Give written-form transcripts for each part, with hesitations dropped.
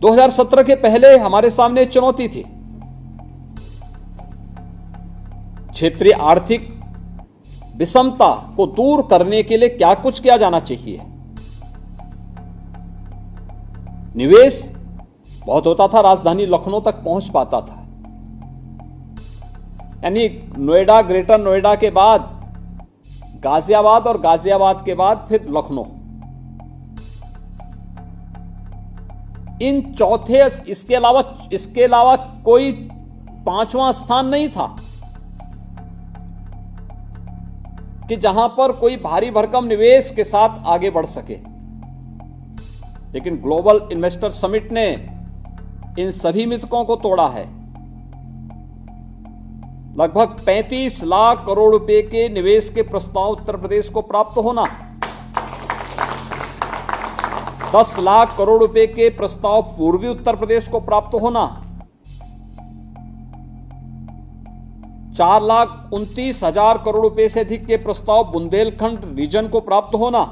2017 के पहले हमारे सामने चुनौती थी। क्षेत्रीय आर्थिक विषमता को दूर करने के लिए क्या कुछ किया जाना चाहिए। निवेश बहुत होता था, राजधानी लखनऊ तक पहुंच पाता था। यानी नोएडा, ग्रेटर नोएडा के बाद गाजियाबाद और गाजियाबाद के बाद फिर लखनऊ, इन चौथे, इसके अलावा कोई पांचवां स्थान नहीं था कि जहां पर कोई भारी भरकम निवेश के साथ आगे बढ़ सके। लेकिन ग्लोबल इन्वेस्टर समिट ने इन सभी मिथकों को तोड़ा है। लगभग 35 लाख करोड़ रुपए के निवेश के प्रस्ताव उत्तर प्रदेश को प्राप्त होना, 10 लाख करोड़ रुपए के प्रस्ताव पूर्वी उत्तर प्रदेश को प्राप्त होना, 4,29,000 करोड़ रुपए से अधिक के प्रस्ताव बुंदेलखंड रीजन को प्राप्त होना,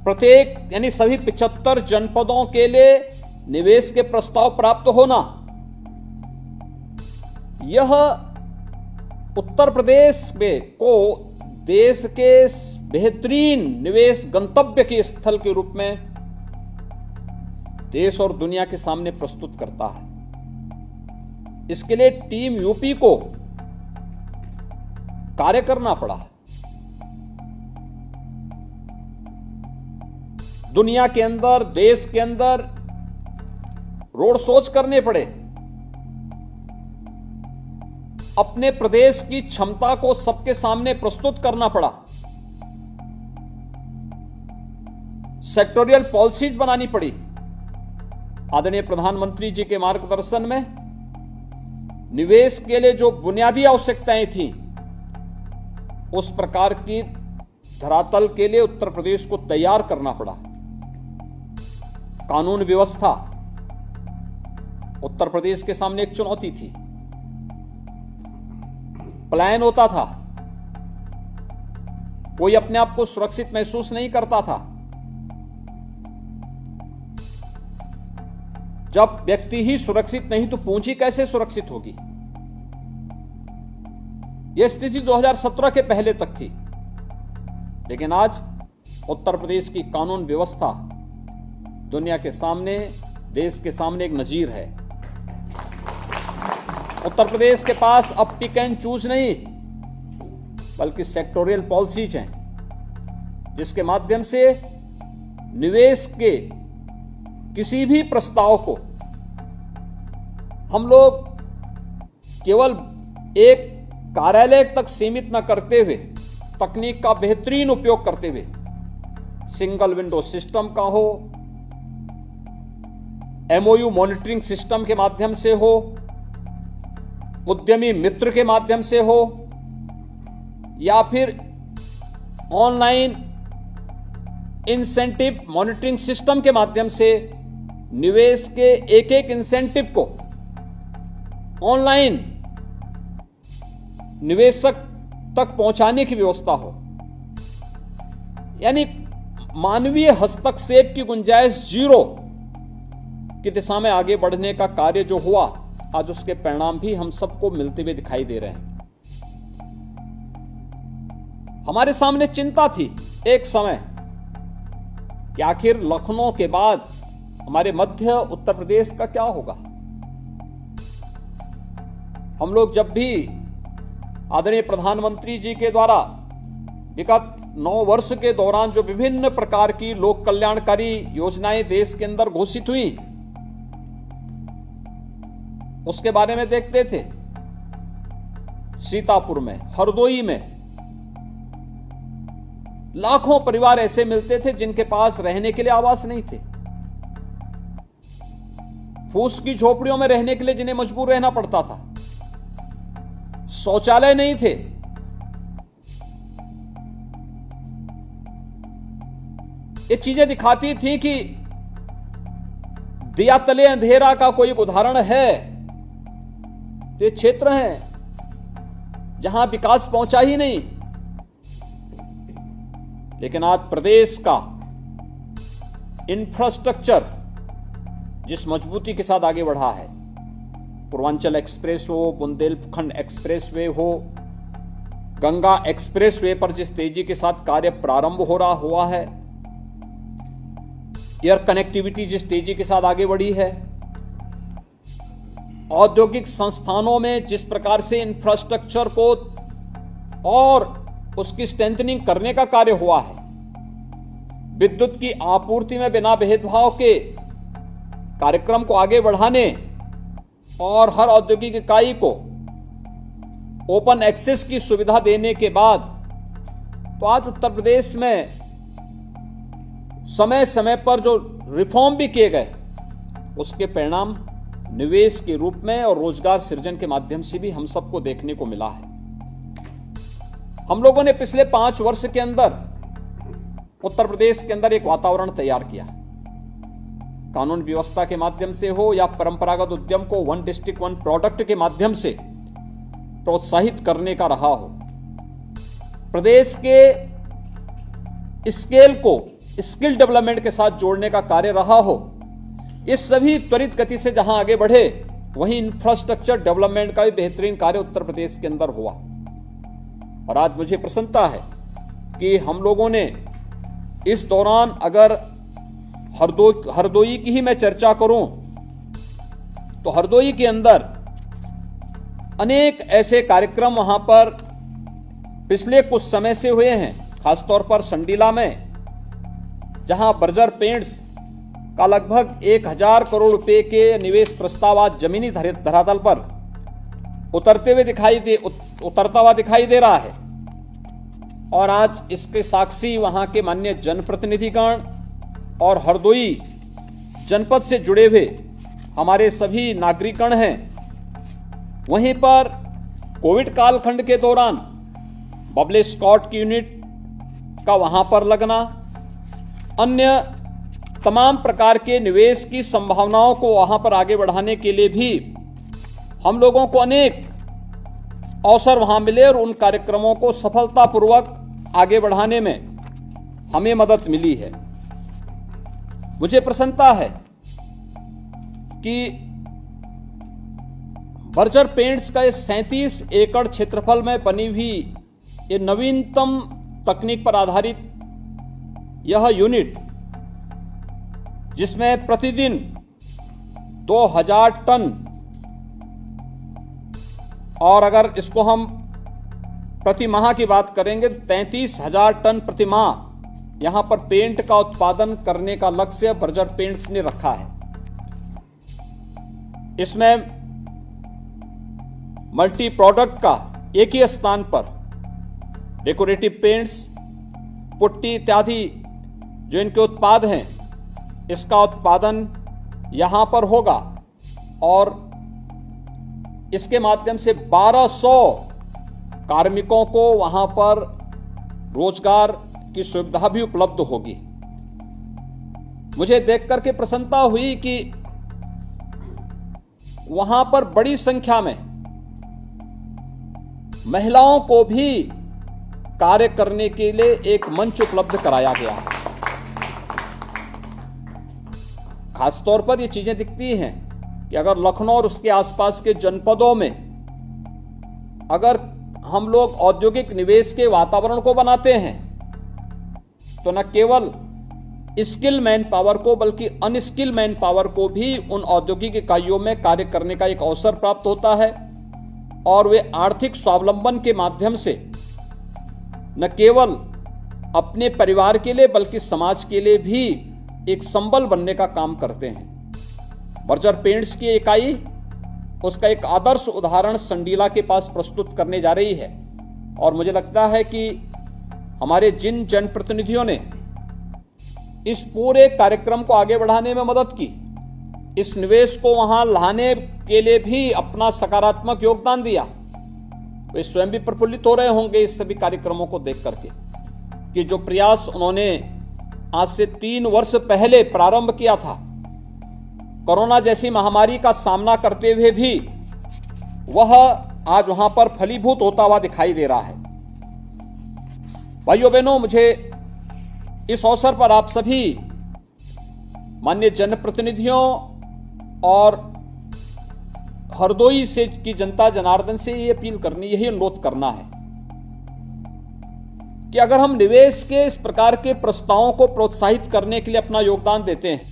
प्रत्येक यानी सभी 75 जनपदों के लिए निवेश के प्रस्ताव प्राप्त होना, यह उत्तर प्रदेश में को देश के बेहतरीन निवेश गंतव्य के स्थल के रूप में देश और दुनिया के सामने प्रस्तुत करता है। इसके लिए टीम यूपी को कार्य करना पड़ा। दुनिया के अंदर, देश के अंदर रोड शोज करने पड़े। अपने प्रदेश की क्षमता को सबके सामने प्रस्तुत करना पड़ा। सेक्टोरियल पॉलिसीज बनानी पड़ी। आदरणीय प्रधानमंत्री जी के मार्गदर्शन में निवेश के लिए जो बुनियादी आवश्यकताएं थी, उस प्रकार की धरातल के लिए उत्तर प्रदेश को तैयार करना पड़ा। कानून व्यवस्था उत्तर प्रदेश के सामने एक चुनौती थी। पलायन होता था, कोई अपने आप को सुरक्षित महसूस नहीं करता था। जब व्यक्ति ही सुरक्षित नहीं तो पूंजी कैसे सुरक्षित होगी। यह स्थिति 2017 के पहले तक थी। लेकिन आज उत्तर प्रदेश की कानून व्यवस्था दुनिया के सामने, देश के सामने एक नजीर है। उत्तर प्रदेश के पास अब पिक एंड चूज नहीं, बल्कि सेक्टोरियल पॉलिसीज हैं, जिसके माध्यम से निवेश के किसी भी प्रस्ताव को हम लोग केवल एक कार्यालय तक सीमित न करते हुए, तकनीक का बेहतरीन उपयोग करते हुए, सिंगल विंडो सिस्टम का हो, एमओयू मॉनिटरिंग सिस्टम के माध्यम से हो, उद्यमी मित्र के माध्यम से हो, या फिर ऑनलाइन इंसेंटिव मॉनिटरिंग सिस्टम के माध्यम से निवेश के एक एक इंसेंटिव को ऑनलाइन निवेशक तक पहुंचाने की व्यवस्था हो। यानी मानवीय हस्तक्षेप की गुंजाइश जीरो की दिशा में आगे बढ़ने का कार्य जो हुआ, आज उसके परिणाम भी हम सबको मिलते हुए दिखाई दे रहे हैं। हमारे सामने चिंता थी एक समय कि आखिर लखनऊ के बाद हमारे मध्य उत्तर प्रदेश का क्या होगा। हम लोग जब भी आदरणीय प्रधानमंत्री जी के द्वारा विगत 9 वर्ष के दौरान जो विभिन्न प्रकार की लोक कल्याणकारी योजनाएं देश के अंदर घोषित हुई, उसके बारे में देखते थे। सीतापुर में, हरदोई में लाखों परिवार ऐसे मिलते थे जिनके पास रहने के लिए आवास नहीं थे। फूस की झोपड़ियों में रहने के लिए जिन्हें मजबूर रहना पड़ता था। शौचालय नहीं थे। ये चीजें दिखाती थी कि दिया तले अंधेरा का कोई उदाहरण है। तो ये क्षेत्र हैं जहां विकास पहुंचा ही नहीं। लेकिन आज प्रदेश का इंफ्रास्ट्रक्चर जिस मजबूती के साथ आगे बढ़ा है, पूर्वांचल एक्सप्रेस हो, बुंदेलखंड एक्सप्रेसवे हो, गंगा एक्सप्रेसवे पर जिस तेजी के साथ कार्य प्रारंभ हो रहा हुआ है, एयर कनेक्टिविटी जिस तेजी के साथ आगे बढ़ी है, औद्योगिक संस्थानों में जिस प्रकार से इंफ्रास्ट्रक्चर को और उसकी स्ट्रेंथनिंग करने का कार्य हुआ है, विद्युत की आपूर्ति में बिना भेदभाव के कार्यक्रम को आगे बढ़ाने और हर औद्योगिक इकाई को ओपन एक्सेस की सुविधा देने के बाद तो आज उत्तर प्रदेश में समय समय पर जो रिफॉर्म भी किए गए उसके परिणाम निवेश के रूप में और रोजगार सृजन के माध्यम से भी हम सबको देखने को मिला है। हम लोगों ने पिछले 5 वर्ष के अंदर उत्तर प्रदेश के अंदर एक वातावरण तैयार किया, कानून व्यवस्था के माध्यम से हो या परंपरागत उद्यम को वन डिस्ट्रिक्ट वन प्रोडक्ट के माध्यम से प्रोत्साहित करने का रहा हो, प्रदेश के स्केल को स्किल डेवलपमेंट के साथ जोड़ने का कार्य रहा हो। इस सभी त्वरित गति से जहां आगे बढ़े, वहीं इंफ्रास्ट्रक्चर डेवलपमेंट का भी बेहतरीन कार्य उत्तर प्रदेश के अंदर हुआ। और आज मुझे प्रसन्नता है कि हम लोगों ने इस दौरान, अगर हरदोई की ही मैं चर्चा करूं तो हरदोई के अंदर अनेक ऐसे कार्यक्रम वहां पर पिछले कुछ समय से हुए हैं, खासतौर पर संडीला में, जहां बर्जर पेंट्स का लगभग 1000 करोड़ रुपए के निवेश प्रस्ताव आज जमीनी धरातल पर उतरता हुआ दिखाई दे रहा है। और आज इसके साक्षी वहां के माननीय जनप्रतिनिधिगण और हरदोई जनपद से जुड़े हुए हमारे सभी नागरिकगण हैं। वहीं पर कोविड कालखंड के दौरान बबल स्कॉट की यूनिट का वहां पर लगना, अन्य तमाम प्रकार के निवेश की संभावनाओं को वहां पर आगे बढ़ाने के लिए भी हम लोगों को अनेक अवसर वहां मिले और उन कार्यक्रमों को सफलतापूर्वक आगे बढ़ाने में हमें मदद मिली है। मुझे प्रसन्नता है कि बर्जर पेंट्स का 37 एकड़ क्षेत्रफल में बनी हुई ये नवीनतम तकनीक पर आधारित यह यूनिट, जिसमें प्रतिदिन 2000 टन, और अगर इसको हम प्रति माह की बात करेंगे तो 33,000 टन प्रति माह यहां पर पेंट का उत्पादन करने का लक्ष्य बर्जर पेंट्स ने रखा है। इसमें मल्टी प्रोडक्ट का एक ही स्थान पर डेकोरेटिव पेंट्स, पुट्टी इत्यादि जो इनके उत्पाद हैं, इसका उत्पादन यहां पर होगा और इसके माध्यम से 1200 कार्मिकों को वहां पर रोजगार की सुविधा भी उपलब्ध होगी। मुझे देख करके प्रसन्नता हुई कि वहां पर बड़ी संख्या में महिलाओं को भी कार्य करने के लिए एक मंच उपलब्ध कराया गया है। खासतौर पर ये चीजें दिखती हैं कि अगर लखनऊ और उसके आसपास के जनपदों में अगर हम लोग औद्योगिक निवेश के वातावरण को बनाते हैं तो न केवल स्किल मैन पावर को बल्कि अनस्किल मैन पावर को भी उन औद्योगिक इकाइयों में कार्य करने का एक अवसर प्राप्त होता है और वे आर्थिक स्वावलंबन के माध्यम से न केवल अपने परिवार के लिए बल्कि समाज के लिए भी एक संबल बनने का काम करते हैं। बर्जर पेंट्स की इकाई उसका एक आदर्श उदाहरण संडीला के पास प्रस्तुत करने जा रही है और मुझे लगता है कि हमारे जिन जनप्रतिनिधियों ने इस पूरे कार्यक्रम को आगे बढ़ाने में मदद की, इस निवेश को वहां लाने के लिए भी अपना सकारात्मक योगदान दिया, वे स्वयं भी प्रफुल्लित हो रहे होंगे इस सभी कार्यक्रमों को देख करके कि जो प्रयास उन्होंने आज से 3 वर्ष पहले प्रारंभ किया था, कोरोना जैसी महामारी का सामना करते हुए भी वह आज वहां पर फलीभूत होता हुआ दिखाई दे रहा है। भाइयों बहनों, मुझे इस अवसर पर आप सभी माननीय जनप्रतिनिधियों और हरदोई से की जनता जनार्दन से ये अपील करनी, यही अनुरोध करना है कि अगर हम निवेश के इस प्रकार के प्रस्तावों को प्रोत्साहित करने के लिए अपना योगदान देते हैं